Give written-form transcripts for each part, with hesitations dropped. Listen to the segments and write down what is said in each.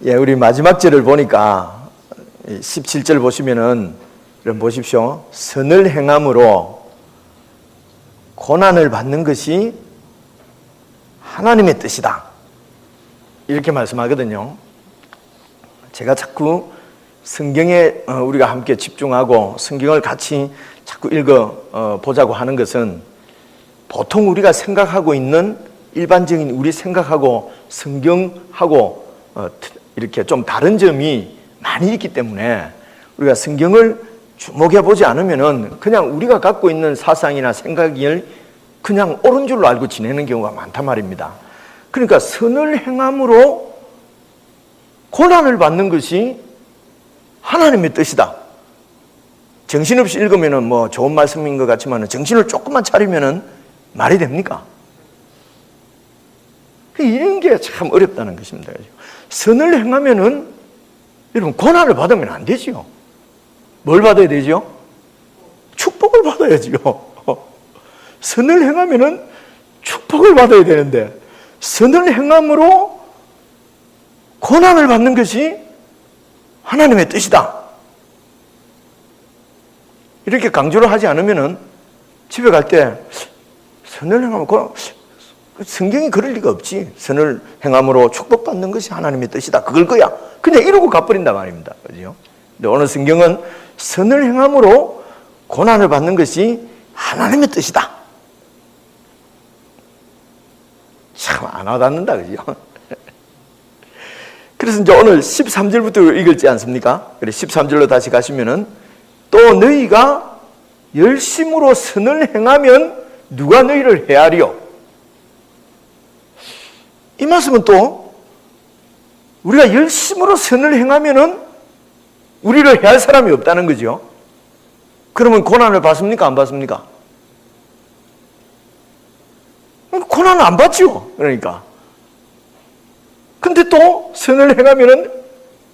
예, 우리 마지막 절을 보니까 17절 보시면은 여러분 보십시오. 선을 행함으로 고난을 받는 것이 하나님의 뜻이다. 이렇게 말씀하거든요. 제가 자꾸 성경에 우리가 함께 집중하고 성경을 같이 자꾸 읽어 보자고 하는 것은 보통 우리가 생각하고 있는 일반적인 우리 생각하고 성경하고 이렇게 좀 다른 점이 많이 있기 때문에 우리가 성경을 주목해 보지 않으면은 그냥 우리가 갖고 있는 사상이나 생각을 그냥 옳은 줄로 알고 지내는 경우가 많단 말입니다. 그러니까 선을 행함으로 고난을 받는 것이 하나님의 뜻이다. 정신없이 읽으면은 뭐 좋은 말씀인 것 같지만 정신을 조금만 차리면은 말이 됩니까? 이런 게 참 어렵다는 것입니다. 선을 행하면은 여러분 고난을 받으면 안 되지요. 뭘 받아야 되죠? 축복을 받아야지요. 선을 행하면은 축복을 받아야 되는데 선을 행함으로 고난을 받는 것이 하나님의 뜻이다. 이렇게 강조를 하지 않으면은 집에 갈 때 선을 행하면 성경이 그럴 리가 없지. 선을 행함으로 축복받는 것이 하나님의 뜻이다. 그걸 거야. 그냥 이러고 가버린단 말입니다. 그죠? 근데 오늘 성경은 선을 행함으로 고난을 받는 것이 하나님의 뜻이다. 참 안 와닿는다. 그죠? 그래서 이제 오늘 13절부터 읽을지 않습니까? 그래 13절로 다시 가시면은 또 너희가 열심으로 선을 행하면 누가 너희를 헤아리요? 이 말씀은 또 우리가 열심으로 선을 행하면은 우리를 해할 사람이 없다는 거죠. 그러면 고난을 받습니까? 안 받습니까? 고난을 안 받죠. 그러니까. 근데 또 선을 행하면은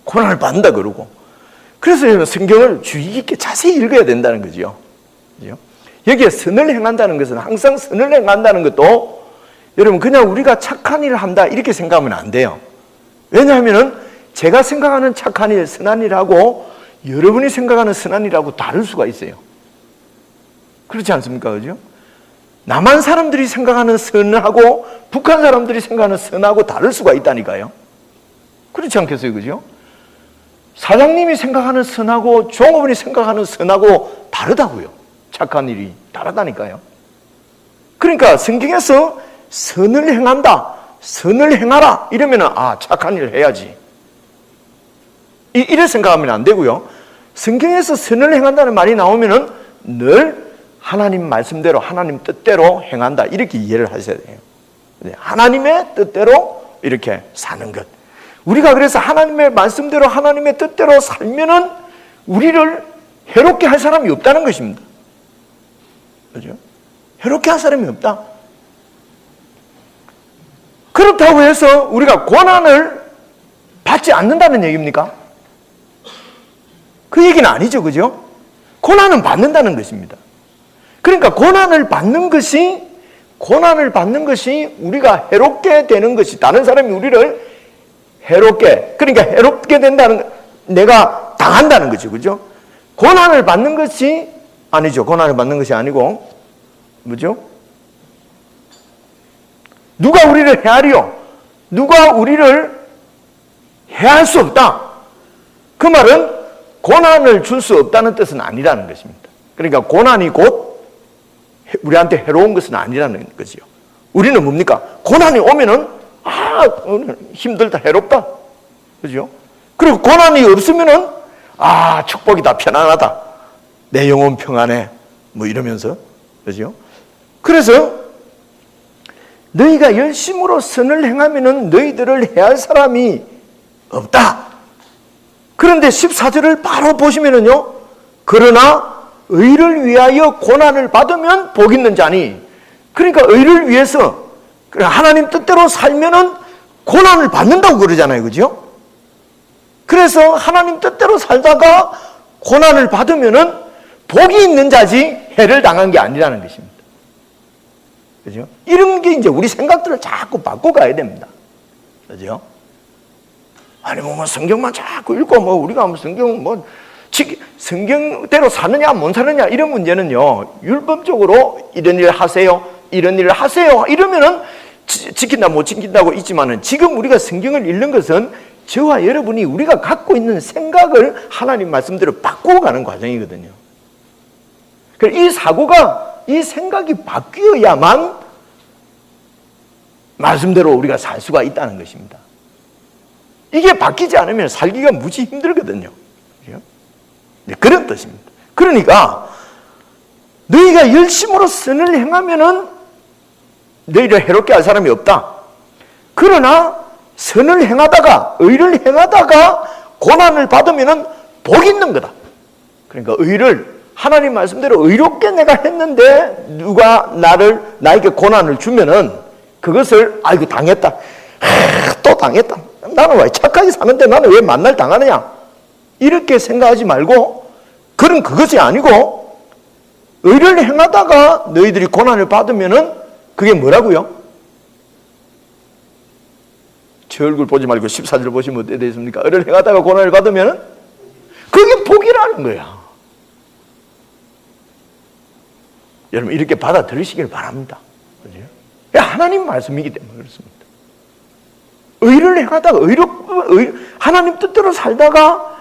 고난을 받는다 그러고. 그래서 성경을 주의 깊게 자세히 읽어야 된다는 거죠. 여기에 선을 행한다는 것은 항상 선을 행한다는 것도 여러분 그냥 우리가 착한 일을 한다 이렇게 생각하면 안 돼요. 왜냐하면은 제가 생각하는 착한 일, 선한 일하고 여러분이 생각하는 선한 일하고 다를 수가 있어요. 그렇지 않습니까? 그죠? 남한 사람들이 생각하는 선하고 북한 사람들이 생각하는 선하고 다를 수가 있다니까요. 그렇지 않겠어요? 그죠? 사장님이 생각하는 선하고 종업원이 생각하는 선하고 다르다고요. 착한 일이 다르다니까요. 그러니까 성경에서 선을 행한다, 선을 행하라 이러면은 착한 일을 해야지 이래 생각하면 안 되고요. 성경에서 선을 행한다는 말이 나오면은 늘 하나님 말씀대로 하나님 뜻대로 행한다 이렇게 이해를 하셔야 돼요. 하나님의 뜻대로 이렇게 사는 것. 우리가 그래서 하나님의 말씀대로 하나님의 뜻대로 살면은 우리를 해롭게 할 사람이 없다는 것입니다. 그죠? 해롭게 할 사람이 없다. 그렇다고 해서 우리가 고난을 받지 않는다는 얘기입니까? 그 얘기는 아니죠. 그죠? 고난은 받는다는 것입니다. 그러니까 고난을 받는 것이 우리가 해롭게 되는 것이 다른 사람이 우리를 해롭게, 그러니까 해롭게 된다는, 내가 당한다는 거죠. 그죠? 고난을 받는 것이 아니죠. 고난을 받는 것이 아니고, 뭐죠? 누가 우리를 헤아리요? 누가 우리를 해할 수 없다. 그 말은 고난을 줄 수 없다는 뜻은 아니라는 것입니다. 그러니까 고난이 곧 우리한테 해로운 것은 아니라는 거죠. 우리는 뭡니까? 고난이 오면은 힘들다, 해롭다. 그죠? 그리고 고난이 없으면은 축복이다, 편안하다. 내 영혼 평안해. 뭐 이러면서. 그죠? 그래서 너희가 열심으로 선을 행하면은 너희들을 해할 사람이 없다. 그런데 14절을 바로 보시면은요. 그러나 의를 위하여 고난을 받으면 복 있는 자니. 그러니까 의를 위해서 하나님 뜻대로 살면은 고난을 받는다고 그러잖아요. 그죠? 그래서 하나님 뜻대로 살다가 고난을 받으면은 복이 있는 자지 해를 당한 게 아니라는 것입니다. 그죠? 이런 게 이제 우리 생각들을 자꾸 바꿔 가야 됩니다. 그죠? 아니 뭐 성경만 자꾸 읽고 뭐 우리가 뭐 성경 뭐 성경대로 사느냐 못 사느냐 이런 문제는요, 율법적으로 이런 일을 하세요, 이런 일을 하세요 이러면은 지킨다 못 지킨다고 있지만은, 지금 우리가 성경을 읽는 것은 저와 여러분이 우리가 갖고 있는 생각을 하나님 말씀대로 바꾸어 가는 과정이거든요. 이 사고가, 이 생각이 바뀌어야만 말씀대로 우리가 살 수가 있다는 것입니다. 이게 바뀌지 않으면 살기가 무지 힘들거든요. 그런 뜻입니다. 그러니까 너희가 열심으로 선을 행하면은 너희를 해롭게 할 사람이 없다. 그러나 선을 행하다가, 의를 행하다가 고난을 받으면은 복이 있는 거다. 그러니까 의를, 하나님 말씀대로 의롭게 내가 했는데 누가 나에게 고난을 주면은 그것을 아이고 당했다, 또 당했다, 나는 왜 착하게 사는데 나는 왜 만날 당하느냐, 이렇게 생각하지 말고, 그런 그것이 아니고 의를 행하다가 너희들이 고난을 받으면은 그게 뭐라고요? 제 얼굴 보지 말고 14절 보시면 어떻게 되겠습니까? 의를 행하다가 고난을 받으면은 그게 복이라는 거야. 여러분 이렇게 받아들이시길 바랍니다. 그죠? 하나님 말씀이기 때문에 그렇습니다. 의를 행하다가 하나님 뜻대로 살다가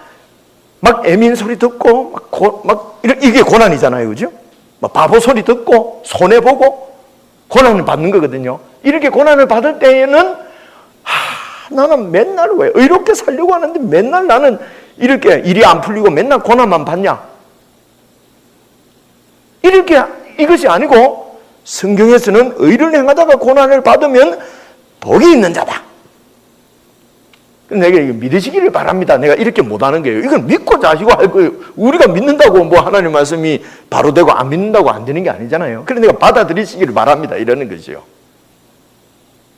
막 애민 소리 듣고 이게 고난이잖아요, 그죠? 막 바보 소리 듣고 손해 보고 고난을 받는 거거든요. 이렇게 고난을 받을 때에는 나는 맨날 왜 의롭게 살려고 하는데 맨날 나는 이렇게 일이 안 풀리고 맨날 고난만 받냐? 이렇게 이것이 아니고 성경에서는 의를 행하다가 고난을 받으면 복이 있는 자다. 내가 이거 믿으시기를 바랍니다. 내가 이렇게 못하는 거예요. 이건 믿고 자시고 할 거예요. 우리가 믿는다고 뭐 하나님 말씀이 바로 되고 안 믿는다고 안 되는 게 아니잖아요. 그래서 내가 받아들이시기를 바랍니다. 이러는 거죠.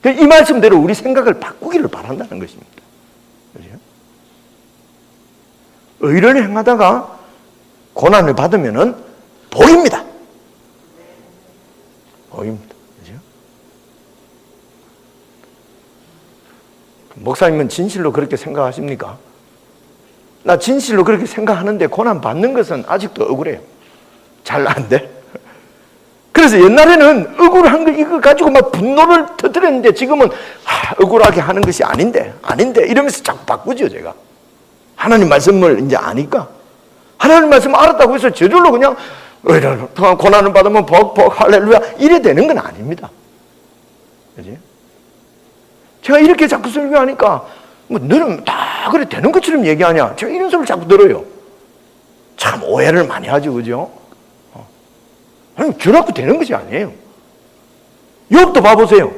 이 말씀대로 우리 생각을 바꾸기를 바란다는 것입니다. 그죠? 의를 행하다가 고난을 받으면은 복입니다. 복입니다. 그죠? 목사님은 진실로 그렇게 생각하십니까? 나 진실로 그렇게 생각하는데 고난 받는 것은 아직도 억울해요. 잘 안 돼. 그래서 옛날에는 억울한 거 이거 가지고 막 분노를 터뜨렸는데 지금은 억울하게 하는 것이 아닌데 이러면서 자꾸 바꾸죠. 제가 하나님 말씀을 이제 아니까, 하나님 말씀을 알았다고 해서 저절로 그냥 고난을 받으면 복 할렐루야 이래 되는 건 아닙니다. 그지? 제가 이렇게 자꾸 설교하니까 뭐 너는 다 그래 되는 것처럼 얘기하냐, 제가 이런 소리를 자꾸 들어요. 참 오해를 많이 하죠, 그죠? 아니 결합도 되는 것이 아니에요. 욥도 봐보세요.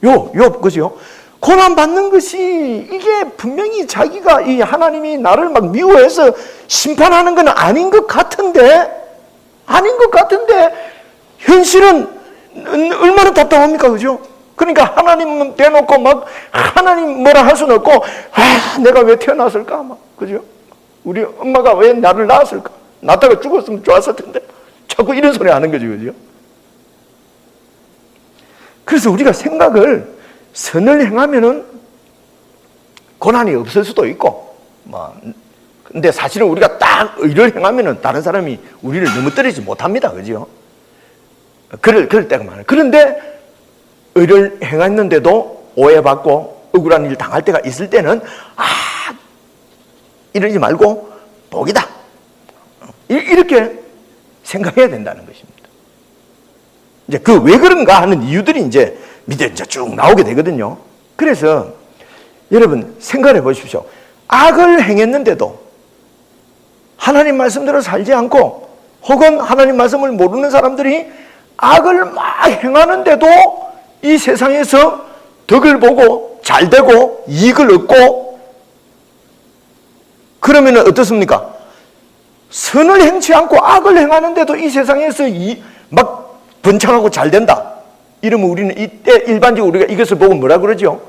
욥 그죠? 고난 받는 것이 이게 분명히 자기가 이 하나님이 나를 막 미워해서 심판하는 건 아닌 것 같은데 현실은 얼마나 답답합니까, 그죠? 그러니까 하나님 대놓고 막 하나님 뭐라 할 수는 없고 내가 왜 태어났을까 막, 그죠? 우리 엄마가 왜 나를 낳았을까? 낳다가 죽었으면 좋았을 텐데 자꾸 이런 소리 하는 거죠, 그죠? 그래서 우리가 생각을 선을 행하면은 고난이 없을 수도 있고, 근데 사실은 우리가 딱 의를 행하면은 다른 사람이 우리를 넘어뜨리지 못합니다, 그죠? 그럴 때가 많아요. 그런데 의를 행했는데도 오해받고 억울한 일 당할 때가 있을 때는 이러지 말고 복이다, 이렇게 생각해야 된다는 것입니다. 이제 그 왜 그런가 하는 이유들이 이제 밑에 이제 쭉 나오게 되거든요. 그래서 여러분 생각해 보십시오. 악을 행했는데도 하나님 말씀대로 살지 않고, 혹은 하나님 말씀을 모르는 사람들이 악을 막 행하는데도 이 세상에서 덕을 보고 잘 되고 이익을 얻고, 그러면 어떻습니까? 선을 행치 않고 악을 행하는데도 이 세상에서 막 번창하고 잘 된다. 이러면 우리는 이때 일반적으로 우리가 이것을 보고 뭐라 그러죠?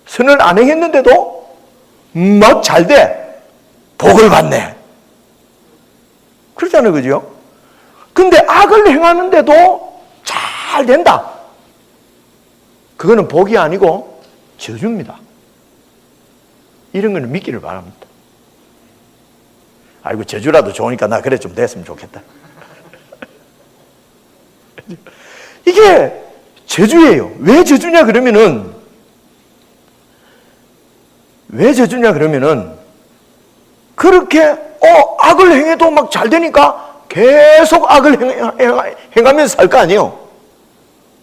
선을 안 행했는데도 막 잘 돼. 복을 받네. 그렇잖아요, 그죠? 근데 악을 행하는데도 잘 된다. 그거는 복이 아니고 저주입니다. 이런 거는 믿기를 바랍니다. 아이고, 저주라도 좋으니까 나 그래 좀 됐으면 좋겠다. 이게 저주예요. 왜 저주냐 그러면은 그렇게 악을 행해도 막 잘 되니까 계속 악을 행하면서 살 거 아니에요.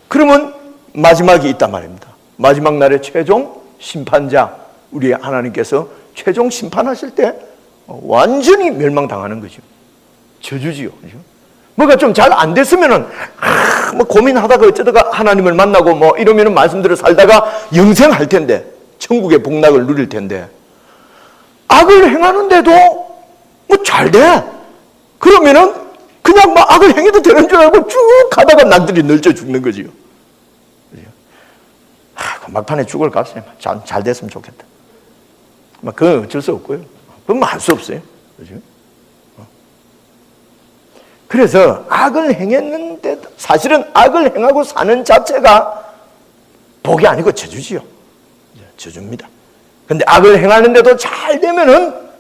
그러면 마지막이 있단 말입니다. 마지막 날에 최종 심판자, 우리 하나님께서 최종 심판하실 때 완전히 멸망당하는 거죠. 저주지요. 그죠? 뭐가 좀 잘 안 됐으면은 뭐 고민하다가 어쩌다가 하나님을 만나고 뭐 이러면은 말씀대로 살다가 영생할 텐데, 천국의 복락을 누릴 텐데, 악을 행하는데도 뭐 잘 돼. 그러면은 그냥 막 악을 행해도 되는 줄 알고 쭉 가다가 남들이 널쳐 죽는 거지요. 막판에 죽을 값에 잘 됐으면 좋겠다. 그건 어쩔 수 없고요. 그건 할 수 없어요. 그죠? 그래서 악을 행했는데, 사실은 악을 행하고 사는 자체가 복이 아니고 저주지요. 저주입니다. 근데 악을 행하는데도 잘 되면은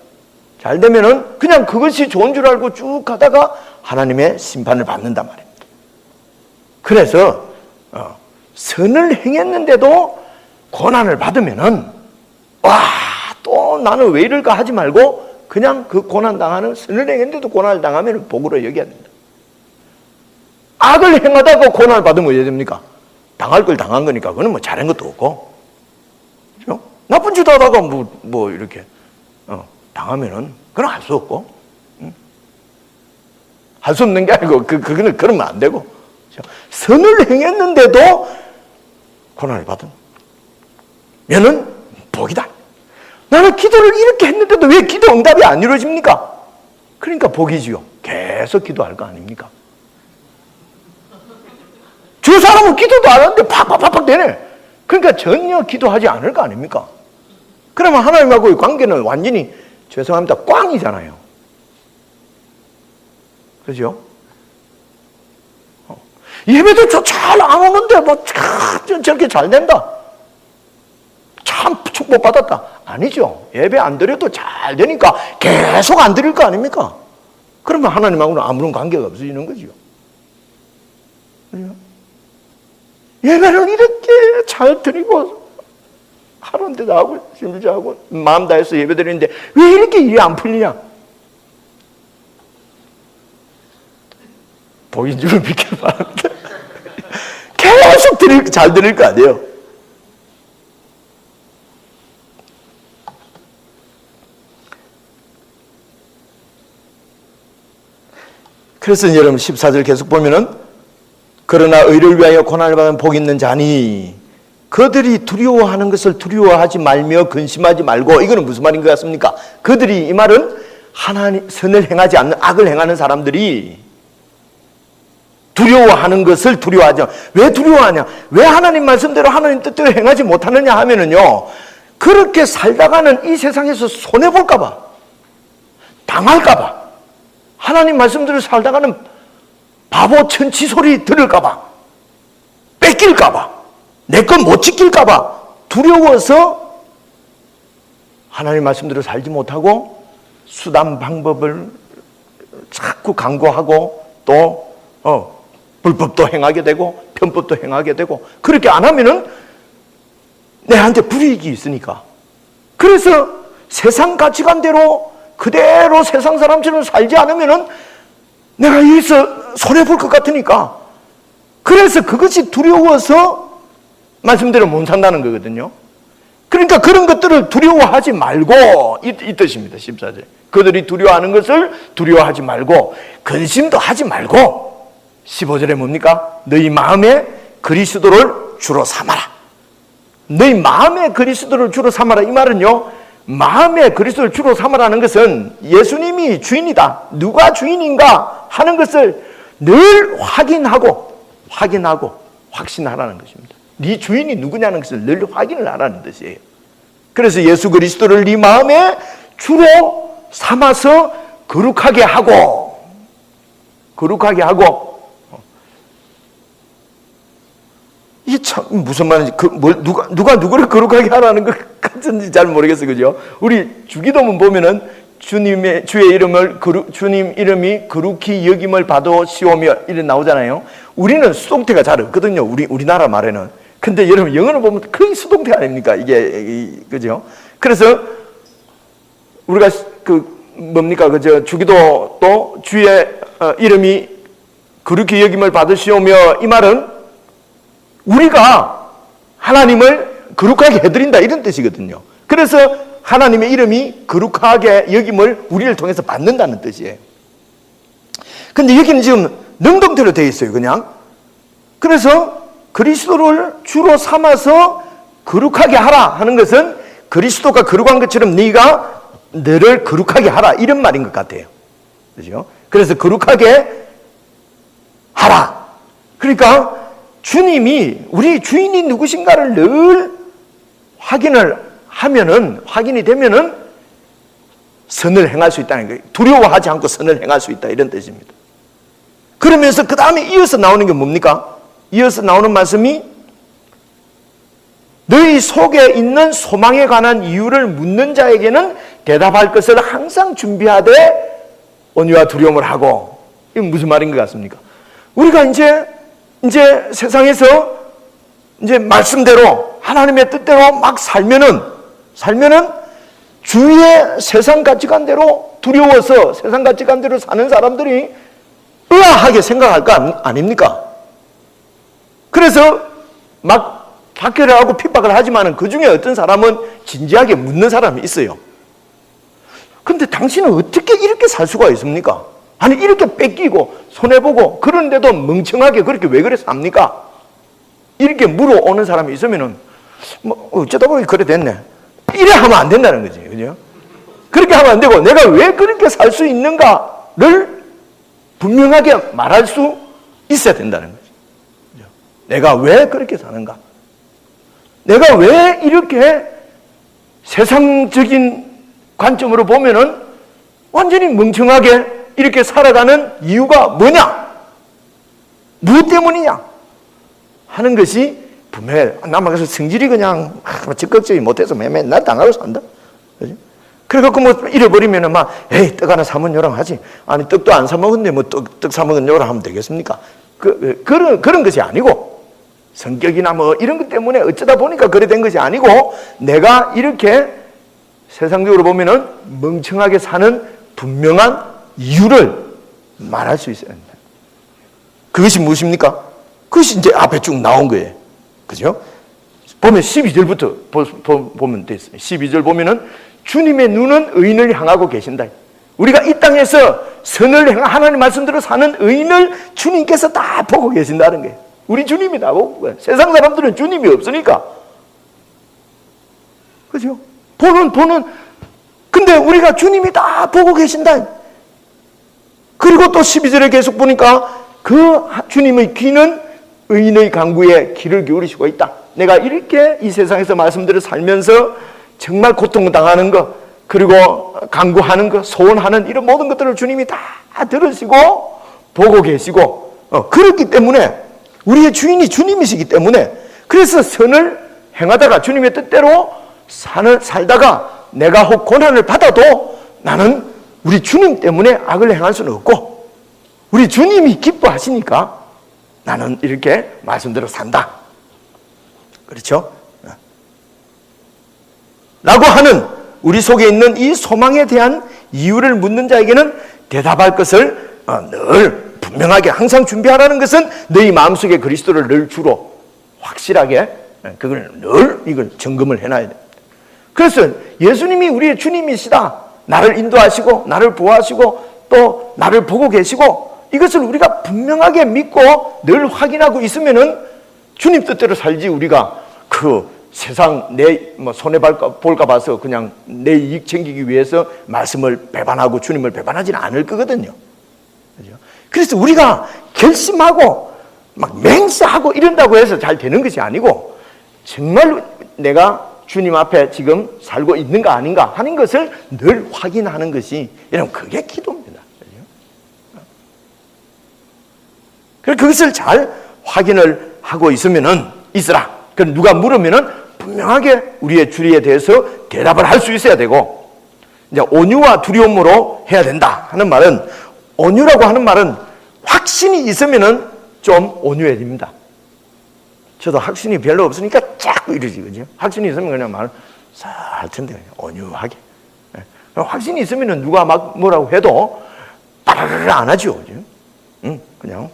그냥 그것이 좋은 줄 알고 쭉 가다가 하나님의 심판을 받는단 말입니다. 그래서 선을 행했는데도 고난을 받으면은 또 나는 왜 이럴까 하지 말고 그냥 그 고난 당하는, 선을 행했는데도 고난을 당하면 복으로 여겨야 된다. 악을 행하다가 고난을 받으면 어떻게 됩니까? 당할 걸 당한 거니까 그거는 뭐 잘한 것도 없고, 그렇죠? 나쁜 짓 하다가 뭐 이렇게 당하면은 그건 할 수 없고, 할 수 없는 게 아니고 그거는 그러면 안 되고, 그렇죠? 선을 행했는데도 고난을 받으면은 복이다. 나는 기도를 이렇게 했는데도 왜 기도 응답이 안 이루어집니까? 그러니까 복이지요. 계속 기도할 거 아닙니까? 저 사람은 기도도 안 하는데 팍팍팍팍 되네. 그러니까 전혀 기도하지 않을 거 아닙니까? 그러면 하나님하고의 관계는 완전히, 죄송합니다, 꽝이잖아요. 그죠? 예배도 잘 안 오는데 저렇게 잘 된다. 참 축복받았다. 아니죠. 예배 안 드려도 잘 되니까 계속 안 드릴 거 아닙니까? 그러면 하나님하고는 아무런 관계가 없어지는 거죠. 그죠? 예배를 이렇게 잘 드리고 하루인데도 하고 심지하고 마음 다해서 예배 드리는데 왜 이렇게 일이 안 풀리냐? 복인 줄 믿길 바랍니다. 계속 잘 드릴 거 아니에요. 그래서 여러분 14절 계속 보면은, 그러나 의를 위하여 고난을 받은 복이 있는 자니 그들이 두려워하는 것을 두려워하지 말며 근심하지 말고. 이거는 무슨 말인 것 같습니까? 그들이, 이 말은 하나님 선을 행하지 않는 악을 행하는 사람들이 두려워하는 것을 두려워하죠. 왜 두려워하냐? 왜 하나님 말씀대로 하나님 뜻대로 행하지 못하느냐 하면은요, 그렇게 살다가는 이 세상에서 손해볼까 봐, 당할까 봐, 하나님 말씀대로 살다가는 바보 천치 소리 들을까 봐, 뺏길까 봐, 내 건 못 지킬까 봐 두려워서 하나님 말씀대로 살지 못하고 수단 방법을 자꾸 강구하고 또 불법도 행하게 되고 편법도 행하게 되고, 그렇게 안 하면은 내한테 불이익이 있으니까. 그래서 세상 가치관대로 그대로 세상 사람처럼 살지 않으면은 내가 여기서 손해볼 것 같으니까, 그래서 그것이 두려워서 말씀대로 못 산다는 거거든요. 그러니까 그런 것들을 두려워하지 말고, 이 뜻입니다. 14절. 그들이 두려워하는 것을 두려워하지 말고 근심도 하지 말고, 15절에 뭡니까? 너희 마음에 그리스도를 주로 삼아라. 너희 마음에 그리스도를 주로 삼아라. 이 말은요, 마음에 그리스도를 주로 삼으라는 것은 예수님이 주인이다, 누가 주인인가 하는 것을 늘 확인하고 확신하라는 것입니다. 네 주인이 누구냐는 것을 늘 확인을 하라는 뜻이에요. 그래서 예수 그리스도를 네 마음에 주로 삼아서 거룩하게 하고 이게 참 무슨 말인지, 누가 누구를 거룩하게 하라는 것 하는지 잘 모르겠어요. 그죠? 우리 주기도문 보면은 주님의, 주의 이름을, 주님 이름이 거룩히 여김을 받으시오며 이래 나오잖아요. 우리는 수동태가 잘 없거든요. 우리나라 말에는. 근데 여러분, 영어를 보면 거의 수동태 아닙니까? 그죠? 그래서 우리가 주기도 또 주의 이름이 거룩히 여김을 받으시오며, 이 말은 우리가 하나님을 거룩하게 해드린다 이런 뜻이거든요. 그래서 하나님의 이름이 거룩하게 여김을 우리를 통해서 받는다는 뜻이에요. 근데 여기는 지금 능동태로 되어 있어요, 그냥. 그래서 그리스도를 주로 삼아서 거룩하게 하라 하는 것은 그리스도가 거룩한 것처럼 네가 너를 거룩하게 하라 이런 말인 것 같아요. 그죠? 그래서 거룩하게 하라. 그러니까 주님이 우리 주인이 누구신가를 늘 확인이 되면은 선을 행할 수 있다는 거예요. 두려워하지 않고 선을 행할 수 있다 이런 뜻입니다. 그러면서 그 다음에 이어서 나오는 게 뭡니까? 이어서 나오는 말씀이 너희 속에 있는 소망에 관한 이유를 묻는 자에게는 대답할 것을 항상 준비하되 온유와 두려움을 하고. 이건 무슨 말인 것 같습니까? 우리가 이제 세상에서 이제 말씀대로 하나님의 뜻대로 막 살면은 주위의 세상 가치관대로 두려워서 세상 가치관대로 사는 사람들이 의아하게 생각할 거 아닙니까? 그래서 막 박해를 하고 핍박을 하지만은 그 중에 어떤 사람은 진지하게 묻는 사람이 있어요. 근데 당신은 어떻게 이렇게 살 수가 있습니까? 아니 이렇게 뺏기고 손해보고 그런데도 멍청하게 그렇게 왜 그래 삽니까? 이렇게 물어오는 사람이 있으면은 뭐 어쩌다 보니 그래 됐네. 이래 하면 안 된다는 거지. 그죠? 그렇게 하면 안 되고 내가 왜 그렇게 살 수 있는가를 분명하게 말할 수 있어야 된다는 거지. 그죠? 내가 왜 그렇게 사는가? 내가 왜 이렇게 세상적인 관점으로 보면은 완전히 멍청하게 이렇게 살아가는 이유가 뭐냐? 무엇 때문이냐? 하는 것이 분명해. 남아가서 성질이 그냥 적극적이 못해서 맨날 당하고 산다. 그죠? 그래갖고 뭐 잃어버리면은 에이, 떡 하나 사면 요랑 하지. 아니, 떡도 안 사먹었는데 뭐 떡 사먹은 요랑 하면 되겠습니까? 그런 것이 아니고, 성격이나 뭐 이런 것 때문에 어쩌다 보니까 그래 된 것이 아니고, 내가 이렇게 세상적으로 보면은 멍청하게 사는 분명한 이유를 말할 수 있어야 합니다. 그것이 무엇입니까? 그것이 이제 앞에 쭉 나온 거예요. 그죠? 보면 12절부터 보면 됐어요. 12절 보면은 주님의 눈은 의인을 향하고 계신다. 우리가 이 땅에서 선을 하나님 말씀대로 사는 의인을 주님께서 다 보고 계신다는 거예요. 우리 주님이 다 보고 거예요. 세상 사람들은 주님이 없으니까. 그죠? 근데 우리가 주님이 다 보고 계신다. 그리고 또 12절에 계속 보니까 그 주님의 귀는 의인의 간구에 귀를 기울이시고 있다. 내가 이렇게 이 세상에서 말씀대로 살면서 정말 고통당하는 것, 그리고 간구하는 것, 소원하는 이런 모든 것들을 주님이 다 들으시고 보고 계시고, 그렇기 때문에 우리의 주인이 주님이시기 때문에, 그래서 선을 행하다가 주님의 뜻대로 살다가 내가 혹 고난을 받아도 나는 우리 주님 때문에 악을 행할 수는 없고 우리 주님이 기뻐하시니까 나는 이렇게 말씀대로 산다. 그렇죠? 라고 하는 우리 속에 있는 이 소망에 대한 이유를 묻는 자에게는 대답할 것을 늘 분명하게 항상 준비하라는 것은 너희 마음속에 그리스도를 늘 주로 확실하게 그걸 늘 이걸 점검을 해놔야 됩니다. 그래서 예수님이 우리의 주님이시다. 나를 인도하시고 나를 보호하시고 또 나를 보고 계시고 이것을 우리가 분명하게 믿고 늘 확인하고 있으면은 주님 뜻대로 살지 우리가 그 세상 내 손해볼까 봐서 그냥 내 이익 챙기기 위해서 말씀을 배반하고 주님을 배반하지는 않을 거거든요. 그렇죠? 그래서 우리가 결심하고 막 맹세하고 이런다고 해서 잘 되는 것이 아니고 정말 내가 주님 앞에 지금 살고 있는가 아닌가 하는 것을 늘 확인하는 것이 여러분 그게 기도입니다. 그래서 그것을 잘 확인을 하고 있으라. 그럼 누가 물으면은 분명하게 우리의 주리에 대해서 대답을 할 수 있어야 되고, 이제 온유와 두려움으로 해야 된다 하는 말은, 온유라고 하는 말은 확신이 있으면은 좀 온유해집니다. 저도 확신이 별로 없으니까 자꾸 이러지, 그죠? 확신이 있으면 그냥 말 할 텐데, 온유하게. 확신이 있으면은 누가 막 뭐라고 해도 따라라라 안 하죠, 그죠? 그냥.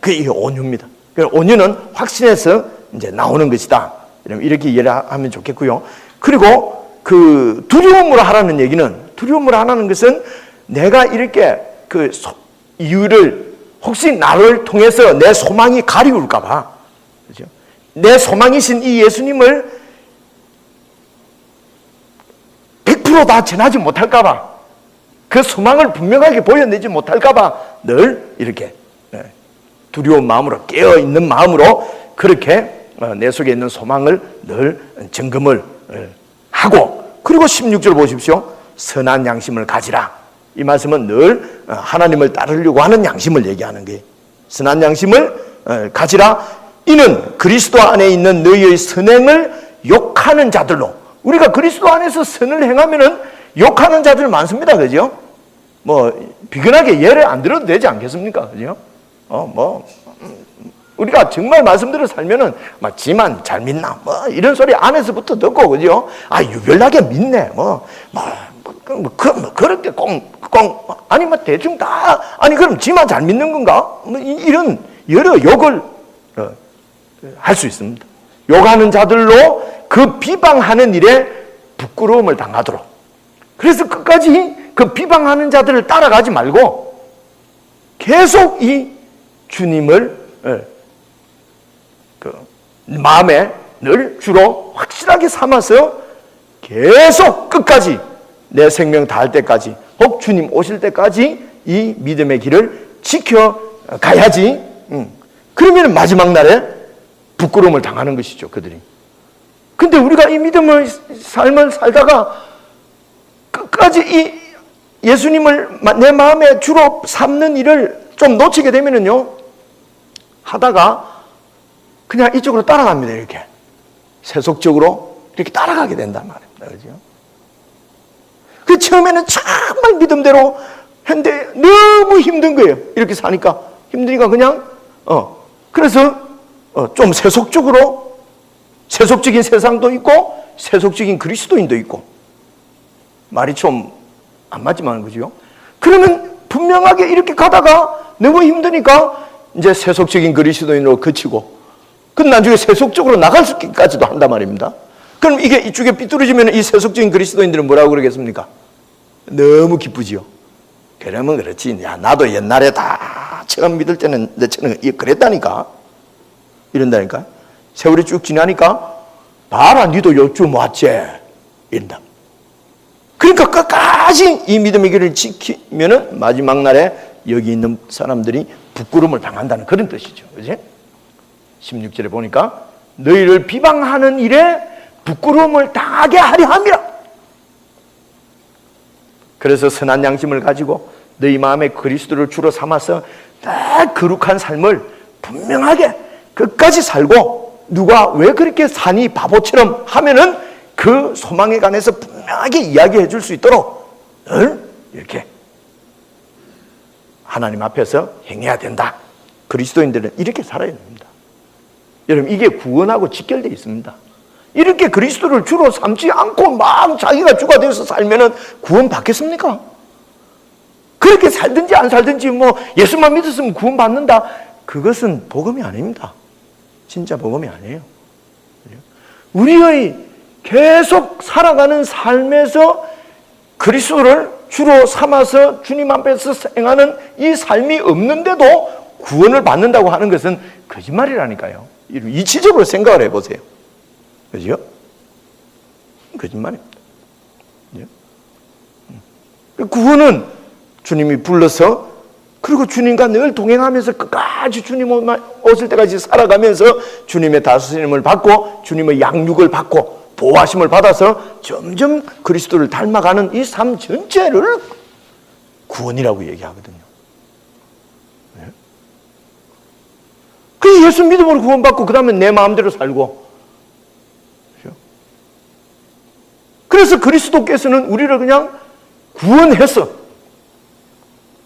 그게 온유입니다. 온유는 확신에서 이제 나오는 것이다. 이렇게 이해를 하면 좋겠고요. 그리고 그 두려움으로 하라는 얘기는, 두려움으로 하라는 것은 내가 이렇게 그 이유를 혹시 나를 통해서 내 소망이 가리울까봐, 그죠? 내 소망이신 이 예수님을 100% 다 전하지 못할까봐, 그 소망을 분명하게 보여내지 못할까봐 늘 이렇게 두려운 마음으로, 깨어있는 마음으로 그렇게 내 속에 있는 소망을 늘 점검을 하고, 그리고 16절 보십시오. 선한 양심을 가지라. 이 말씀은 늘 하나님을 따르려고 하는 양심을 얘기하는 거예요. 선한 양심을 가지라. 이는 그리스도 안에 있는 너희의 선행을 욕하는 자들로. 우리가 그리스도 안에서 선을 행하면은 욕하는 자들 많습니다. 그죠? 뭐 비근하게 예를 안 들어도 되지 않겠습니까? 그죠? 우리가 정말 말씀대로 살면은 막 지만 잘 믿나 뭐 이런 소리 안에서부터 듣고, 그죠? 유별나게 믿네 그렇게 꽁꽁 아니 뭐 대충 다 아니 그럼 지만 잘 믿는 건가? 뭐 이런 여러 욕을 할 수 있습니다. 욕하는 자들로 그 비방하는 일에 부끄러움을 당하도록. 그래서 끝까지 그 비방하는 자들을 따라가지 말고 계속 이 주님을 그 마음에 늘 주로 확실하게 삼아서 계속 끝까지 내 생명 다할 때까지, 혹 주님 오실 때까지 이 믿음의 길을 지켜가야지. 그러면 마지막 날에 부끄러움을 당하는 것이죠, 그들이. 근데 우리가 이 믿음의 삶을 살다가 끝까지 이 예수님을 내 마음에 주로 삼는 일을 좀 놓치게 되면은요, 하다가 그냥 이쪽으로 따라갑니다. 이렇게 세속적으로 이렇게 따라가게 된단 말입니다. 그죠? 그 처음에는 정말 믿음대로 했는데 너무 힘든 거예요. 이렇게 사니까 힘드니까 그냥 그래서 좀 세속적으로, 세속적인 세상도 있고 세속적인 그리스도인도 있고, 말이 좀 안 맞지만 그죠? 그러면 분명하게 이렇게 가다가 너무 힘드니까 이제 세속적인 그리스도인으로 그치고, 그 나중에 세속적으로 나갈 수까지도 한단 말입니다. 그럼 이게 이쪽에 삐뚤어지면 이 세속적인 그리스도인들은 뭐라고 그러겠습니까? 너무 기쁘지요. 그러면 그렇지. 야, 나도 옛날에 다 처음 믿을 때는 너처럼 그랬다니까. 이런다니까. 세월이 쭉 지나니까 봐라, 니도 요즘 왔지. 이런다. 그러니까 끝까지 이 믿음의 길을 지키면은 마지막 날에 여기 있는 사람들이 부끄러움을 당한다는 그런 뜻이죠. 그지? 16절에 보니까 너희를 비방하는 일에 부끄러움을 당하게 하려 함이라. 그래서 선한 양심을 가지고 너희 마음에 그리스도를 주로 삼아서 딱 거룩한 삶을 분명하게 끝까지 살고, 누가 왜 그렇게 사니 바보처럼 하면은 그 소망에 관해서 분명하게 이야기해 줄 수 있도록 늘 이렇게 하나님 앞에서 행해야 된다. 그리스도인들은 이렇게 살아야 됩니다. 여러분, 이게 구원하고 직결되어 있습니다. 이렇게 그리스도를 주로 삼지 않고 막 자기가 주가 되어서 살면은 구원 받겠습니까? 그렇게 살든지 안 살든지 뭐 예수만 믿었으면 구원 받는다. 그것은 복음이 아닙니다. 진짜 복음이 아니에요. 우리의 계속 살아가는 삶에서 그리스도를 주로 삼아서 주님 앞에서 행하는 이 삶이 없는데도 구원을 받는다고 하는 것은 거짓말이라니까요. 이치적으로 생각을 해보세요. 그죠? 거짓말입니다. 구원은 주님이 불러서, 그리고 주님과 늘 동행하면서 끝까지 주님 오실 때까지 살아가면서 주님의 다스림을 받고 주님의 양육을 받고 보호하심을 받아서 점점 그리스도를 닮아가는 이 삶 전체를 구원이라고 얘기하거든요. 그 예수 믿음으로 구원받고 그 다음에 내 마음대로 살고, 그래서 그리스도께서는 우리를 그냥 구원해서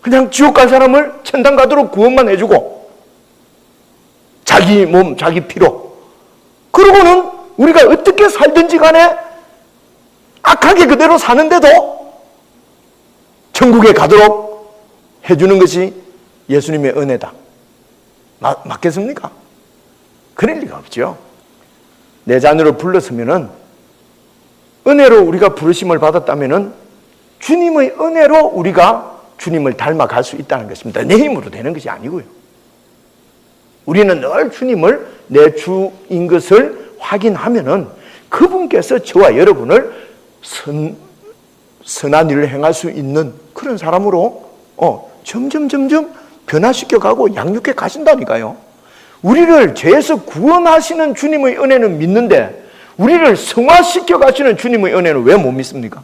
그냥 지옥 갈 사람을 천당 가도록 구원만 해주고 자기 몸, 자기 피로, 그러고는 우리가 어떻게 살든지 간에 악하게 그대로 사는데도 천국에 가도록 해주는 것이 예수님의 은혜다. 맞겠습니까? 그럴 리가 없죠. 내 자녀로 불렀으면은, 은혜로 우리가 부르심을 받았다면은 주님의 은혜로 우리가 주님을 닮아갈 수 있다는 것입니다. 내 힘으로 되는 것이 아니고요. 우리는 늘 주님을 내 주인 것을 확인하면은 그분께서 저와 여러분을 선한 일을 행할 수 있는 그런 사람으로 점점 변화시켜가고 양육해 가신다니까요. 우리를 죄에서 구원하시는 주님의 은혜는 믿는데 우리를 성화시켜 가시는 주님의 은혜는 왜 못 믿습니까?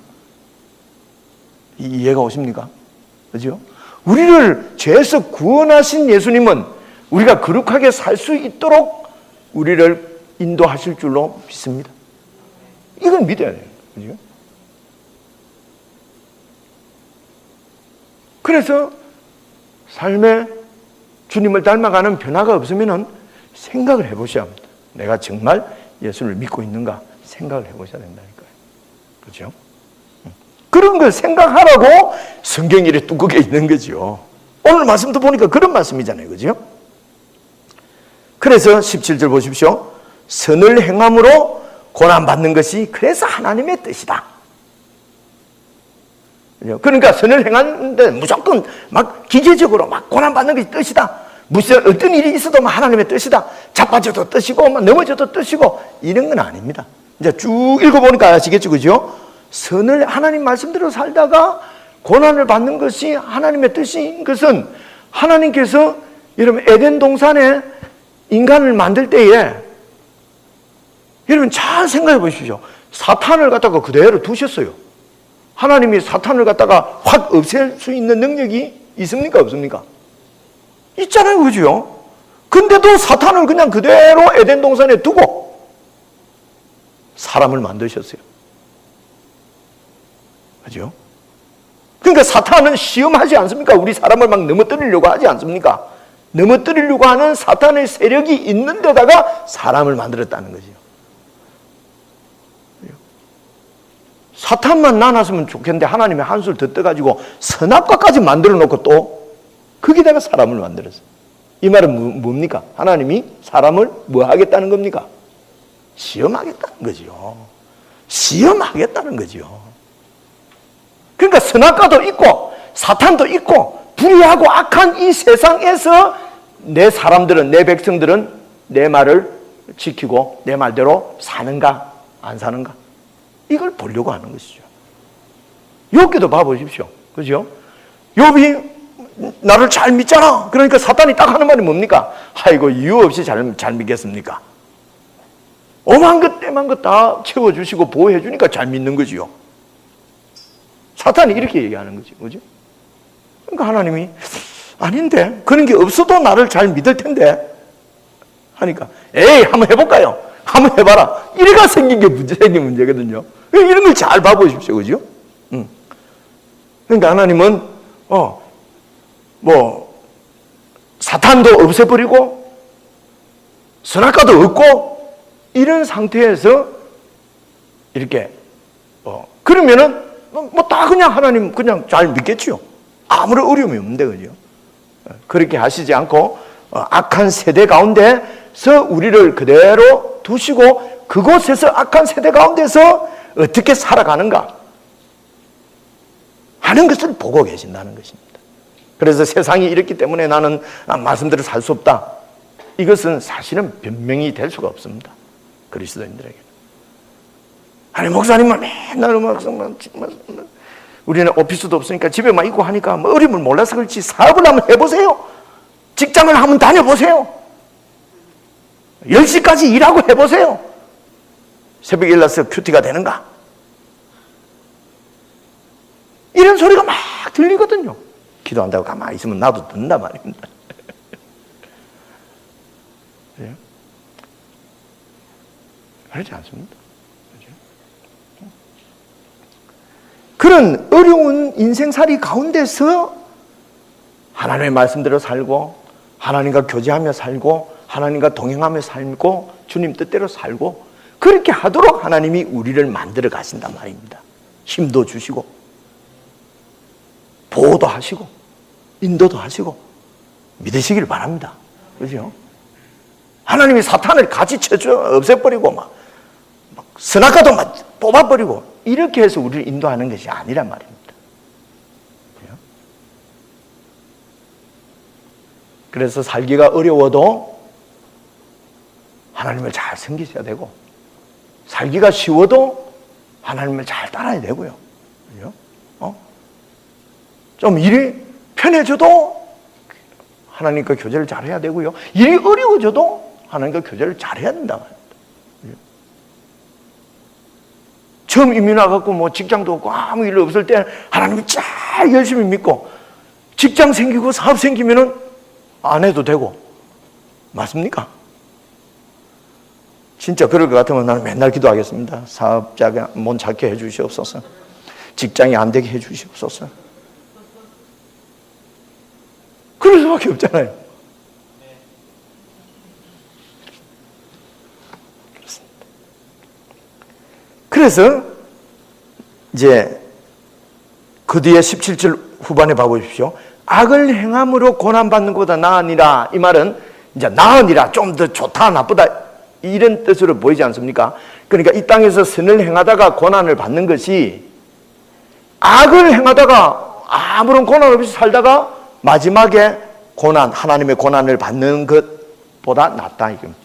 이해가 오십니까? 그죠? 우리를 죄에서 구원하신 예수님은 우리가 거룩하게 살 수 있도록 우리를 인도하실 줄로 믿습니다. 이건 믿어야 돼요. 그죠? 그래서 삶에 주님을 닮아가는 변화가 없으면 생각을 해보셔야 합니다. 내가 정말 예수를 믿고 있는가 생각을 해보셔야 된다니까요. 그렇죠? 그런 걸 생각하라고 성경이 이렇게 뚜껑에 있는 거죠. 오늘 말씀도 보니까 그런 말씀이잖아요. 그죠? 그래서 17절 보십시오. 선을 행함으로 고난받는 것이 그래서 하나님의 뜻이다. 그러니까 선을 행하는데 무조건 막 기계적으로 막 고난받는 것이 뜻이다. 무슨 어떤 일이 있어도 하나님의 뜻이다. 자빠져도 뜻이고 넘어져도 뜻이고 이런 건 아닙니다. 이제 쭉 읽어보니까 아시겠죠, 그죠? 선을 하나님 말씀대로 살다가 고난을 받는 것이 하나님의 뜻인 것은 하나님께서 여러분 에덴 동산에 인간을 만들 때에 여러분 잘 생각해 보십시오. 사탄을 갖다가 그대로 두셨어요. 하나님이 사탄을 갖다가 확 없앨 수 있는 능력이 있습니까? 없습니까? 있잖아요. 그죠? 근데도 사탄을 그냥 그대로 에덴 동산에 두고 사람을 만드셨어요. 그죠? 그러니까 사탄은 시험하지 않습니까? 우리 사람을 막 넘어뜨리려고 하지 않습니까? 넘어뜨리려고 하는 사탄의 세력이 있는 데다가 사람을 만들었다는 거죠. 사탄만 나눴으면 좋겠는데 하나님이 한술 더 떠가지고 선악과까지 만들어 놓고 또 거기다가 사람을 만들었어요. 이 말은 뭡니까? 하나님이 사람을 뭐 하겠다는 겁니까? 시험하겠다는 거죠. 시험하겠다는 거죠. 그러니까 선악과도 있고 사탄도 있고 불의하고 악한 이 세상에서 내 사람들은, 내 백성들은 내 말을 지키고 내 말대로 사는가 안 사는가 이걸 보려고 하는 것이죠. 욥기도 봐보십시오. 그죠? 욥이 나를 잘 믿잖아. 그러니까 사탄이 딱 하는 말이 뭡니까? 아이고 이유 없이 잘 믿겠습니까? 오만 것 때만 것 다 채워주시고 보호해주니까 잘 믿는 거지요. 사탄이 이렇게 얘기하는 거죠. 그죠? 그러니까 하나님이 아닌데 그런 게 없어도 나를 잘 믿을 텐데 하니까 에이 한번 해볼까요? 한번 해봐라. 이래가 생긴 문제거든요. 이런 걸 잘 봐보십시오. 그죠? 그러니까 하나님은 사탄도 없애버리고 선악과도 없고 이런 상태에서 이렇게 그러면은 다 그냥 하나님 그냥 잘 믿겠지요. 아무런 어려움이 없는데 그죠? 그렇게 하시지 않고 악한 세대 가운데서 우리를 그대로 두시고 그곳에서 악한 세대 가운데서 어떻게 살아가는가 하는 것을 보고 계신다는 것입니다. 그래서 세상이 이렇기 때문에 나는 말씀대로 살 수 없다. 이것은 사실은 변명이 될 수가 없습니다. 그리스도인들에게. 아니 목사님은 맨날 우리는 오피스도 없으니까 집에만 있고 하니까 어림을 몰라서 그렇지 사업을 한번 해보세요. 직장을 한번 다녀보세요. 10시까지 일하고 해보세요. 새벽에 일어나서 큐티가 되는가? 이런 소리가 막 들리거든요. 기도한다고 가만히 있으면 나도 듣는단 말입니다. 그렇지 않습니다. 그렇죠? 그런 어려운 인생살이 가운데서 하나님의 말씀대로 살고 하나님과 교제하며 살고 하나님과 동행하며 살고 주님 뜻대로 살고 그렇게 하도록 하나님이 우리를 만들어 가신단 말입니다. 힘도 주시고 보호도 하시고 인도도 하시고 믿으시길 바랍니다. 그죠? 하나님이 사탄을 같이 없애버리고 막 선악과도 막 뽑아버리고 이렇게 해서 우리를 인도하는 것이 아니란 말입니다. 그래서 살기가 어려워도 하나님을 잘 섬기셔야 되고 살기가 쉬워도 하나님을 잘 따라야 되고요. 그죠? 좀 일이 편해져도 하나님과 교제를 잘해야 되고요. 일이 어려워져도 하나님과 교제를 잘해야 된다 말입니다. 처음 이민 와갖고 뭐 직장도 없고 아무 일 없을 때 하나님을 잘 열심히 믿고 직장 생기고 사업 생기면은 안 해도 되고 맞습니까? 진짜 그럴 것 같으면 나는 맨날 기도하겠습니다. 사업자가 못 찾게 해주시옵소서. 직장이 안 되게 해주시옵소서. 그럴 수밖에 없잖아요. 그래서 이제 그 뒤에 17절 후반에 봐보십시오. 악을 행함으로 고난받는 것보다 나으니라. 이 말은 이제 나으니라, 좀 더 좋다 나쁘다 이런 뜻으로 보이지 않습니까? 그러니까 이 땅에서 선을 행하다가 고난을 받는 것이 악을 행하다가 아무런 고난 없이 살다가 마지막에 고난, 하나님의 고난을 받는 것보다 낫다 이겁니다.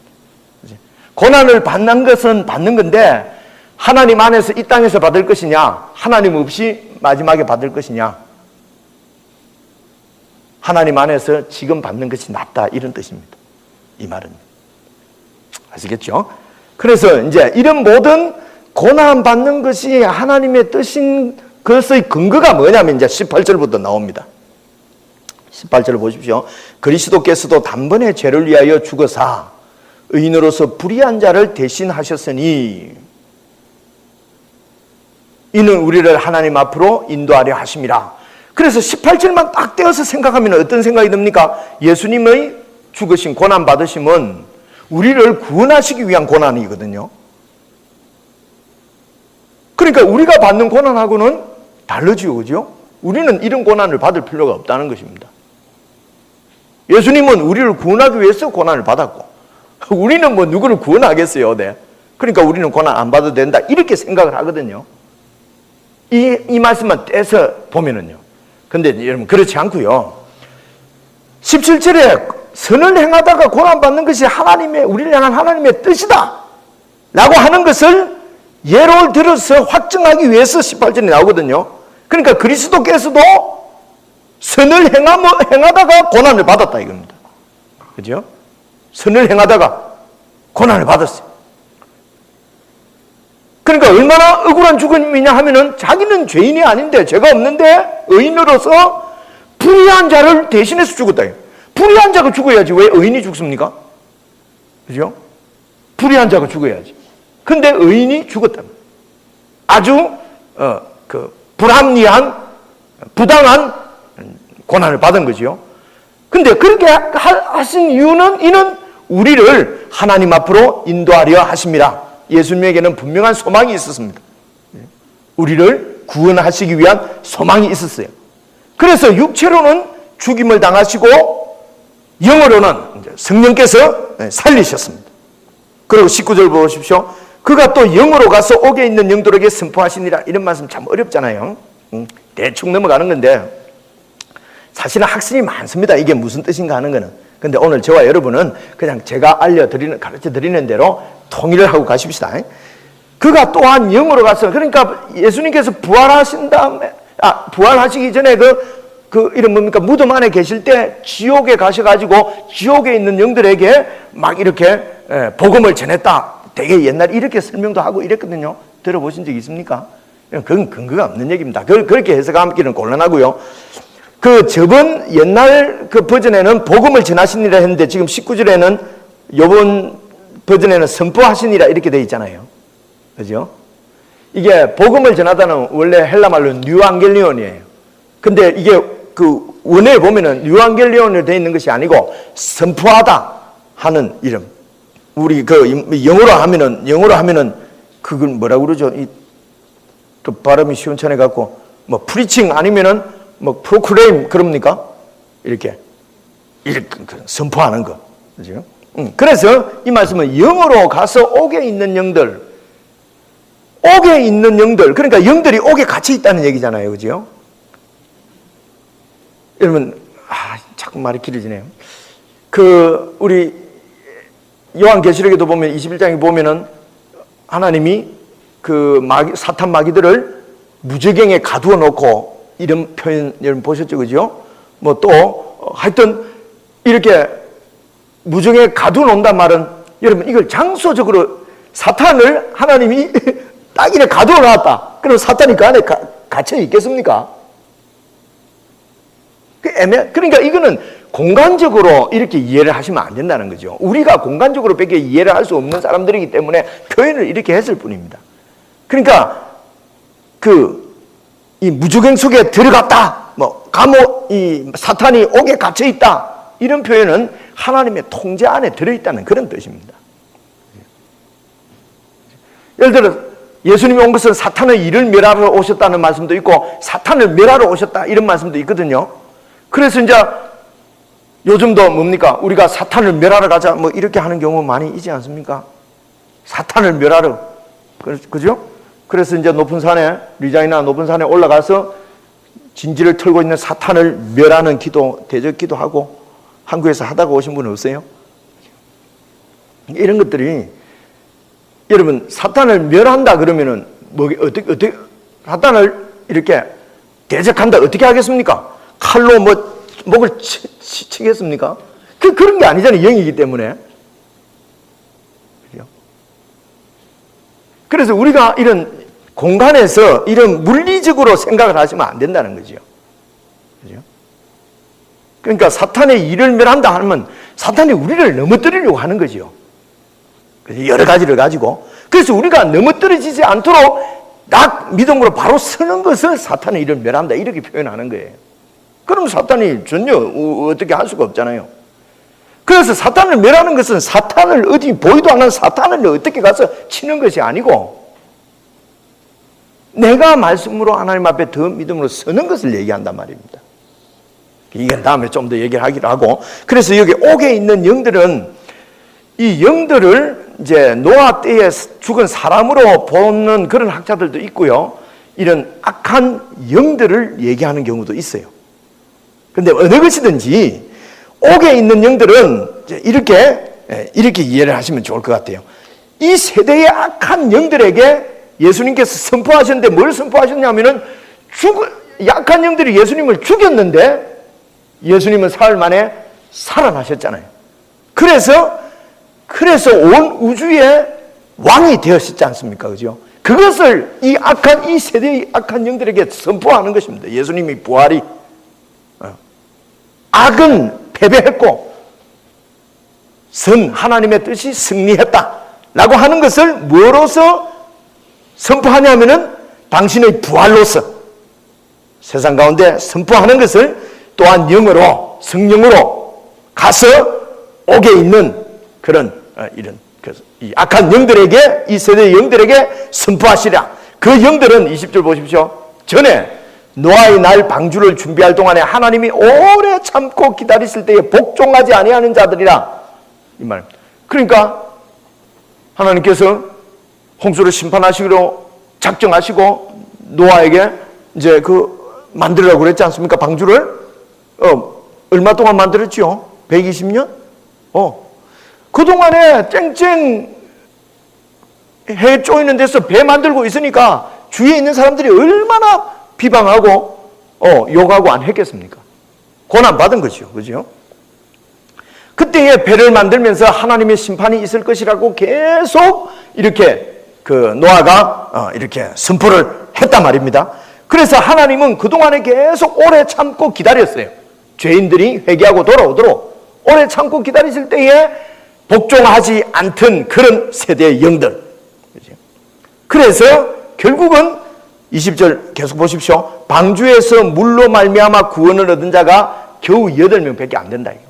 고난을 받는 것은 받는 건데 하나님 안에서 이 땅에서 받을 것이냐, 하나님 없이 마지막에 받을 것이냐, 하나님 안에서 지금 받는 것이 낫다 이런 뜻입니다. 이 말은 아시겠죠? 그래서 이제 이런 모든 고난 받는 것이 하나님의 뜻인 것의 근거가 뭐냐면 이제 18절부터 나옵니다. 18절을 보십시오. 그리스도께서도 단번에 죄를 위하여 죽으사 의인으로서 불의한 자를 대신하셨으니 이는 우리를 하나님 앞으로 인도하려 하심이라. 그래서 18절만 딱 떼어서 생각하면 어떤 생각이 듭니까? 예수님의 죽으신 고난 받으심은 우리를 구원하시기 위한 고난이거든요. 그러니까 우리가 받는 고난하고는 다르지요, 그죠? 우리는 이런 고난을 받을 필요가 없다는 것입니다. 예수님은 우리를 구원하기 위해서 고난을 받았고 우리는 뭐 누구를 구원하겠어요? 네. 그러니까 우리는 고난 안 받아도 된다 이렇게 생각을 하거든요. 이 말씀만 떼서 보면은요. 근데 여러분 그렇지 않고요. 17절에 선을 행하다가 고난받는 것이 우리를 향한 하나님의 뜻이다 라고 하는 것을 예를 들어서 확증하기 위해서 18절에 나오거든요. 그러니까 그리스도께서도 선을 행하다가 고난을 받았다 이겁니다. 그죠? 선을 행하다가 고난을 받았어요. 그러니까 얼마나 억울한 죽음이냐 하면은 자기는 죄인이 아닌데 죄가 없는데 의인으로서 불의한 자를 대신해서 죽었다. 불의한 자가 죽어야지 왜 의인이 죽습니까? 그죠? 불의한 자가 죽어야지. 근데 의인이 죽었다. 아주 불합리한 부당한 고난을 받은 거죠. 근데 그렇게 하신 이유는 이는 우리를 하나님 앞으로 인도하려 하심이라. 예수님에게는 분명한 소망이 있었습니다. 우리를 구원하시기 위한 소망이 있었어요. 그래서 육체로는 죽임을 당하시고 영으로는 성령께서 살리셨습니다. 그리고 19절 보십시오. 그가 또 영으로 가서 옥에 있는 영들에게 선포하시니라. 이런 말씀 참 어렵잖아요. 대충 넘어가는 건데 사실은 학설이 많습니다. 이게 무슨 뜻인가 하는 거는. 근데 오늘 저와 여러분은 그냥 제가 가르쳐 드리는 대로 통일을 하고 가십시다. 그가 또한 영으로 가서, 그러니까 예수님께서 부활하신 다음에, 부활하시기 전에 이런 뭡니까? 무덤 안에 계실 때 지옥에 가셔가지고 지옥에 있는 영들에게 막 이렇게 복음을 전했다. 되게 옛날에 이렇게 설명도 하고 이랬거든요. 들어보신 적 있습니까? 그건 근거가 없는 얘기입니다. 그렇게 해석하기는 곤란하고요. 저번 옛날 버전에는 복음을 전하시니라 했는데 지금 19절에는 요번 버전에는 선포하시니라 이렇게 되어 있잖아요. 그죠? 이게 복음을 전하다는 원래 헬라 말로 뉴앙겔리온이에요. 근데 이게 그 원어에 보면은 뉴앙겔리온으로 되어 있는 것이 아니고 선포하다 하는 이름. 우리 그 영어로 하면은 그걸 뭐라고 그러죠? 또 발음이 시원찮아 갖고 뭐 프리칭 아니면은 뭐 프로클레임 그럽니까? 이렇게 선포하는 거. 그죠? 그래서 이 말씀은 영으로 가서 옥에 있는 영들, 그러니까 영들이 옥에 갇혀 있다는 얘기잖아요. 그죠? 여러분, 자꾸 말이 길어지네요. 우리 요한계시록에도 보면 21장에 보면은 하나님이 사탄 마귀들을 무저갱에 가두어 놓고 이런 표현 여러분 보셨죠? 그죠? 뭐 또 하여튼 이렇게 무저갱에 가두어 놓는단 말은 여러분 이걸 장소적으로 사탄을 하나님이 딱 이렇게 가두어 놨다. 그럼 사탄이 그 안에 갇혀 있겠습니까? 그러니까 이거는 공간적으로 이렇게 이해를 하시면 안 된다는 거죠. 우리가 공간적으로 밖에 이해를 할 수 없는 사람들이기 때문에 표현을 이렇게 했을 뿐입니다. 그러니까 이 무저갱 속에 들어갔다, 이 사탄이 옥에 갇혀 있다, 이런 표현은 하나님의 통제 안에 들어있다는 그런 뜻입니다. 예를 들어 예수님이 온 것은 사탄의 일을 멸하러 오셨다는 말씀도 있고 사탄을 멸하러 오셨다 이런 말씀도 있거든요. 그래서 이제 요즘도 뭡니까? 우리가 사탄을 멸하러 가자 뭐 이렇게 하는 경우 많이 있지 않습니까? 사탄을 멸하러. 그죠? 그래서 이제 높은 산에, 리장이나 높은 산에 올라가서 진지를 털고 있는 사탄을 멸하는 기도, 대적 기도하고 한국에서 하다가 오신 분 없어요? 이런 것들이 여러분 사탄을 멸한다 그러면은 어떻게 사탄을 이렇게 대적한다 어떻게 하겠습니까? 칼로 목을 치겠습니까? 그런 게 아니잖아요. 영이기 때문에. 그래서 우리가 이런 공간에서 이런 물리적으로 생각을 하시면 안 된다는 거죠. 그죠? 그러니까 사탄의 일을 멸한다 하면 사탄이 우리를 넘어뜨리려고 하는 거죠. 여러 가지를 가지고. 그래서 우리가 넘어뜨려지지 않도록 딱 믿음으로 바로 서는 것을 사탄의 일을 멸한다 이렇게 표현하는 거예요. 그럼 사탄이 전혀 어떻게 할 수가 없잖아요. 그래서 사탄을 멸하는 것은 사탄을 어디 보이도 않는 사탄을 어떻게 가서 치는 것이 아니고 내가 말씀으로 하나님 앞에 더 믿음으로 서는 것을 얘기한단 말입니다. 이건 다음에 좀 더 얘기를 하기로 하고, 그래서 여기 옥에 있는 영들은 이 영들을 이제 노아 때에 죽은 사람으로 보는 그런 학자들도 있고요. 이런 악한 영들을 얘기하는 경우도 있어요. 근데 어느 것이든지 옥에 있는 영들은 이렇게 이해를 하시면 좋을 것 같아요. 이 세대의 악한 영들에게 예수님께서 선포하셨는데 뭘 선포하셨냐면은 약한 영들이 예수님을 죽였는데 예수님은 사흘 만에 살아나셨잖아요. 그래서 온 우주의 왕이 되었지 않습니까? 그죠? 그것을 이 세대의 악한 영들에게 선포하는 것입니다. 예수님이 부활이 악은 패배했고 하나님의 뜻이 승리했다라고 하는 것을 뭐로서 선포하냐면은 당신의 부활로서 세상 가운데 선포하는 것을 또한 영으로 성령으로 가서 옥에 있는 그런 이 악한 영들에게 이 세대의 영들에게 선포하시라. 그 영들은 20절 보십시오. 전에 노아의 날 방주를 준비할 동안에 하나님이 오래 참고 기다리실 때에 복종하지 아니하는 자들이라 이 말. 그러니까 하나님께서 홍수를 심판하시기로 작정하시고 노아에게 이제 만들으라고 그랬지 않습니까? 방주를 얼마 동안 만들었지요? 120년? 그동안에 쨍쨍 해 쪼이는 데서 배 만들고 있으니까 주위에 있는 사람들이 얼마나 비방하고 욕하고 안 했겠습니까? 고난 받은 거죠. 그죠? 그때에 배를 만들면서 하나님의 심판이 있을 것이라고 계속 이렇게 노아가 이렇게 선포를 했단 말입니다. 그래서 하나님은 그동안에 계속 오래 참고 기다렸어요. 죄인들이 회개하고 돌아오도록 오래 참고 기다리실 때에 복종하지 않던 그런 세대의 영들. 그래서 결국은 20절 계속 보십시오. 방주에서 물로 말미암아 구원을 얻은 자가 겨우 8명밖에 안 된다 이겁니다.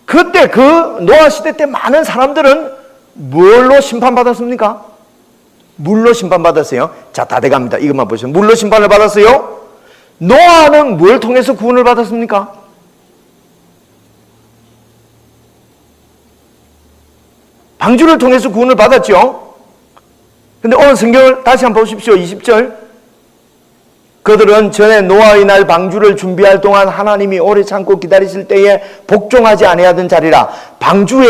그때 그 노아 시대 때 많은 사람들은 뭘로 심판받았습니까? 물로 심판받았어요. 자, 다 돼갑니다. 이것만 보시면 물로 심판을 받았어요. 노아는 뭘 통해서 구원을 받았습니까? 방주를 통해서 구원을 받았죠. 근데 오늘 성경을 다시 한번 보십시오. 20절. 그들은 전에 노아의 날 방주를 준비할 동안 하나님이 오래 참고 기다리실 때에 복종하지 아니하던 자리라. 방주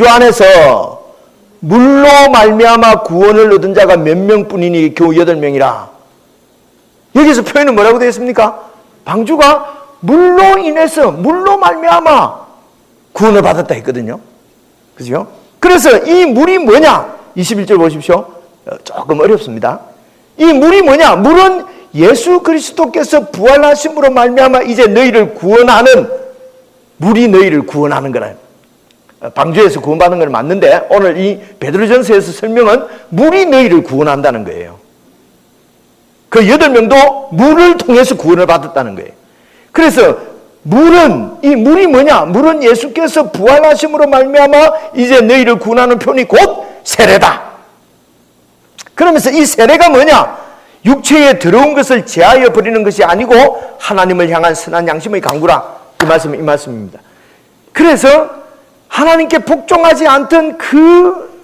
안에서 물로 말미암아 구원을 얻은 자가 몇 명뿐이니 겨우 8명이라. 여기서 표현은 뭐라고 되어 있습니까? 방주가 물로 인해서 물로 말미암아 구원을 받았다 했거든요. 그죠? 그래서 이 물이 뭐냐? 21절 보십시오. 조금 어렵습니다. 이 물이 뭐냐? 물은 예수 그리스도께서 부활하심으로 말미암아 이제 너희를 구원하는, 물이 너희를 구원하는 거라. 방주에서 구원받는 건 맞는데 오늘 이 베드로전서에서 설명은 물이 너희를 구원한다는 거예요. 그 8명도 물을 통해서 구원을 받았다는 거예요. 그래서 이 물이 뭐냐? 물은 예수께서 부활하심으로 말미암아 이제 너희를 구원하는 표현이 곧 세례다. 그러면서 이 세례가 뭐냐? 육체에 들어온 것을 제하여 버리는 것이 아니고 하나님을 향한 선한 양심의 강구라. 이 말씀입니다. 그래서 하나님께 복종하지 않던 그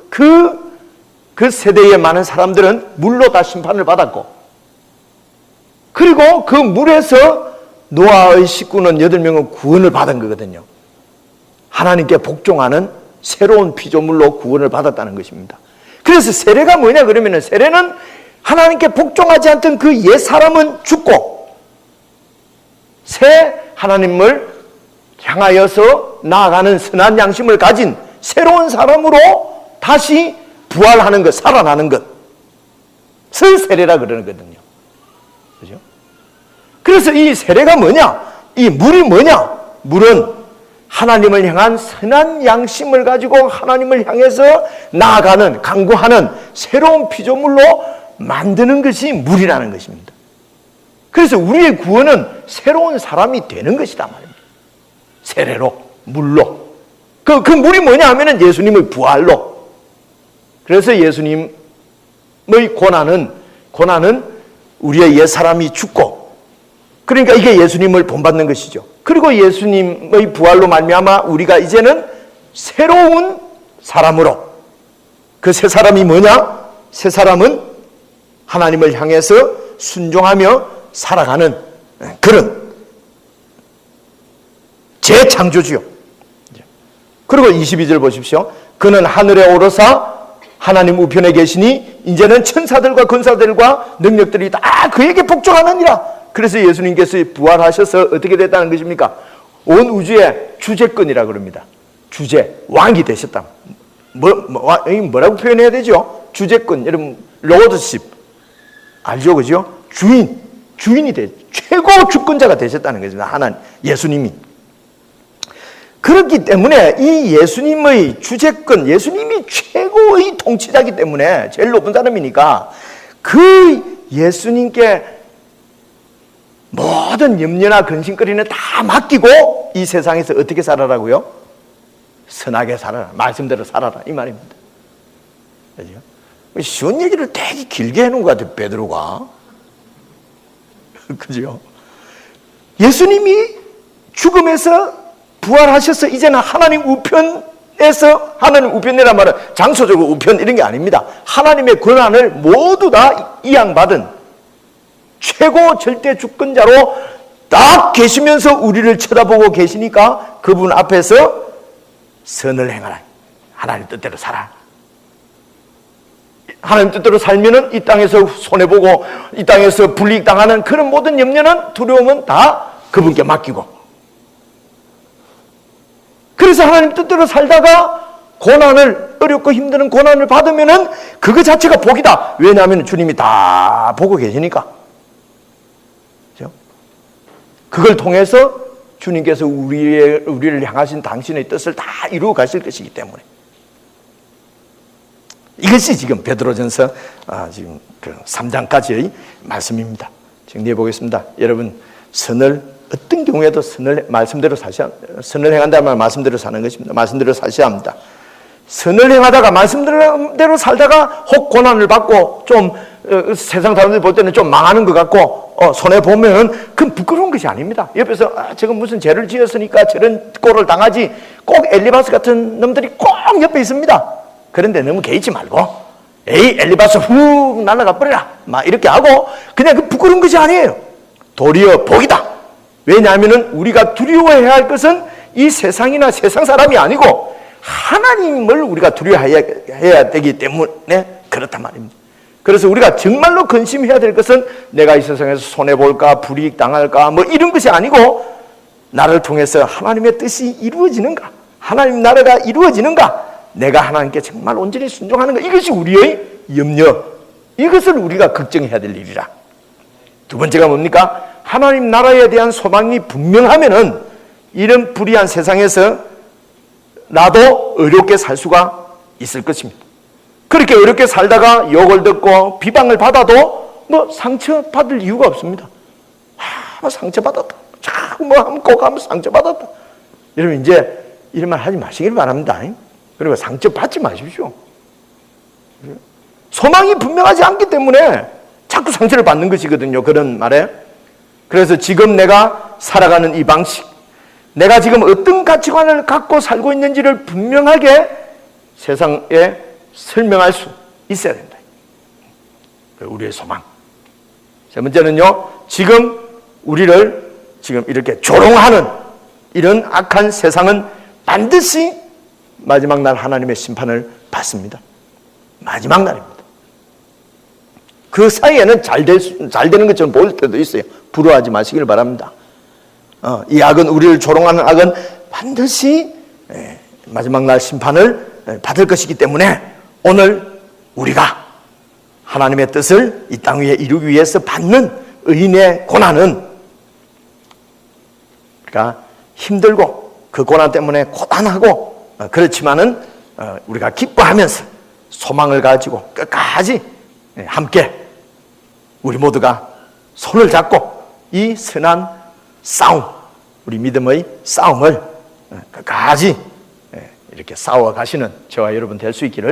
세대의 많은 사람들은 물로 다 심판을 받았고, 그리고 그 물에서 노아의 식구는 8명은 구원을 받은 거거든요. 하나님께 복종하는 새로운 피조물로 구원을 받았다는 것입니다. 그래서 세례가 뭐냐 그러면은, 세례는 하나님께 복종하지 않던 그 옛 사람은 죽고 새 하나님을 향하여서 나아가는 선한 양심을 가진 새로운 사람으로 다시 부활하는 것, 살아나는 것을 세례라 그러거든요. 그죠? 그래서 이 세례가 뭐냐? 이 물이 뭐냐? 물은 하나님을 향한 선한 양심을 가지고 하나님을 향해서 나아가는, 강구하는 새로운 피조물로 만드는 것이 물이라는 것입니다. 그래서 우리의 구원은 새로운 사람이 되는 것이다 말입니다. 세례로, 물로. 그 물이 뭐냐 하면은 예수님의 부활로. 그래서 예수님의 고난은 우리의 옛사람이 죽고, 그러니까 이게 예수님을 본받는 것이죠. 그리고 예수님의 부활로 말미암아 우리가 이제는 새로운 사람으로, 그 새 사람이 뭐냐? 새 사람은 하나님을 향해서 순종하며 살아가는 그런 재창조주요. 그리고 22절 보십시오. 그는 하늘에 오르사 하나님 우편에 계시니 이제는 천사들과 권사들과 능력들이 다 그에게 복종하느니라. 그래서 예수님께서 부활하셔서 어떻게 됐다는 것입니까? 온 우주의 주재권이라 그럽니다. 주재, 왕이 되셨다. 뭐라고 표현해야 되죠? 주재권, 여러분 로드십 알죠, 그죠? 주인이 최고 주권자가 되셨다는 것입니다. 하나님, 예수님이. 그렇기 때문에 이 예수님의 주재권, 예수님이 최고의 통치자이기 때문에 제일 높은 사람이니까 그 예수님께 모든 염려나 근심거리는 다 맡기고 이 세상에서 어떻게 살아라고요? 선하게 살아라. 말씀대로 살아라. 이 말입니다. 그죠? 쉬운 얘기를 되게 길게 해놓은 것 같아요, 베드로가. 그죠? 예수님이 죽음에서 부활하셔서 이제는 하나님 우편에서, 하나님 우편이란 말은 장소적으로 우편 이런 게 아닙니다. 하나님의 권한을 모두 다 이양받은 최고 절대 주권자로 딱 계시면서 우리를 쳐다보고 계시니까 그분 앞에서 선을 행하라. 하나님 뜻대로 살아. 하나님 뜻대로 살면은 이 땅에서 손해보고 이 땅에서 불이익당하는 그런 모든 염려는, 두려움은 다 그분께 맡기고, 그래서 하나님 뜻대로 살다가 고난을, 어렵고 힘든 고난을 받으면은 그거 자체가 복이다. 왜냐하면 주님이 다 보고 계시니까. 그렇죠? 그걸 통해서 주님께서 우리를 향하신 당신의 뜻을 다 이루어 가실 것이기 때문에. 이것이 지금 베드로전서 지금 그 3장까지의 말씀입니다. 정리해 보겠습니다. 여러분, 어떤 경우에도 선을 행한다면 말씀대로 사는 것입니다. 말씀대로 사셔야 합니다. 선을 행하다가 말씀대로 살다가 혹 고난을 받고 좀 세상 사람들이 볼 때는 좀 망하는 것 같고 손해 보면은 그건 부끄러운 것이 아닙니다. 옆에서 저건 무슨 죄를 지었으니까 저런 꼴을 당하지, 꼭 엘리바스 같은 놈들이 꼭 옆에 있습니다. 그런데 너무 개의치 말고 에이 엘리바스 훅 날아가 버려라 막 이렇게 하고 그냥 그 부끄러운 것이 아니에요. 도리어 복이다. 왜냐하면 우리가 두려워해야 할 것은 이 세상이나 세상 사람이 아니고 하나님을 우리가 두려워해야 되기 때문에 그렇단 말입니다. 그래서 우리가 정말로 근심해야 될 것은 내가 이 세상에서 손해볼까, 불이익 당할까 뭐 이런 것이 아니고 나를 통해서 하나님의 뜻이 이루어지는가, 하나님 나라가 이루어지는가, 내가 하나님께 정말 온전히 순종하는가, 이것이 우리의 염려, 이것을 우리가 걱정해야 될 일이라. 두 번째가 뭡니까? 하나님 나라에 대한 소망이 분명하면은 이런 불의한 세상에서 나도 어렵게 살 수가 있을 것입니다. 그렇게 어렵게 살다가 욕을 듣고 비방을 받아도 뭐 상처받을 이유가 없습니다. 상처받았다. 자꾸 뭐 하면 꼭 하면 상처받았다. 여러분, 이제 이런 말 하지 마시길 바랍니다. 그리고 상처받지 마십시오. 소망이 분명하지 않기 때문에 자꾸 상처를 받는 것이거든요. 그런 말에. 그래서 지금 내가 살아가는 이 방식, 내가 지금 어떤 가치관을 갖고 살고 있는지를 분명하게 세상에 설명할 수 있어야 된다. 우리의 소망. 세 번째는요, 지금 우리를 지금 이렇게 조롱하는 이런 악한 세상은 반드시 마지막 날 하나님의 심판을 받습니다. 마지막 날입니다. 그 사이에는 잘 되는 것처럼 보일 때도 있어요. 부러워하지 마시길 바랍니다. 이 악은, 우리를 조롱하는 악은 반드시 마지막 날 심판을 받을 것이기 때문에 오늘 우리가 하나님의 뜻을 이 땅 위에 이루기 위해서 받는 의인의 고난은, 그러니까 힘들고 그 고난 때문에 고단하고 그렇지만은 우리가 기뻐하면서 소망을 가지고 끝까지 함께 우리 모두가 손을 잡고 이 선한 싸움, 우리 믿음의 싸움을 끝까지 이렇게 싸워 가시는 저와 여러분 될 수 있기를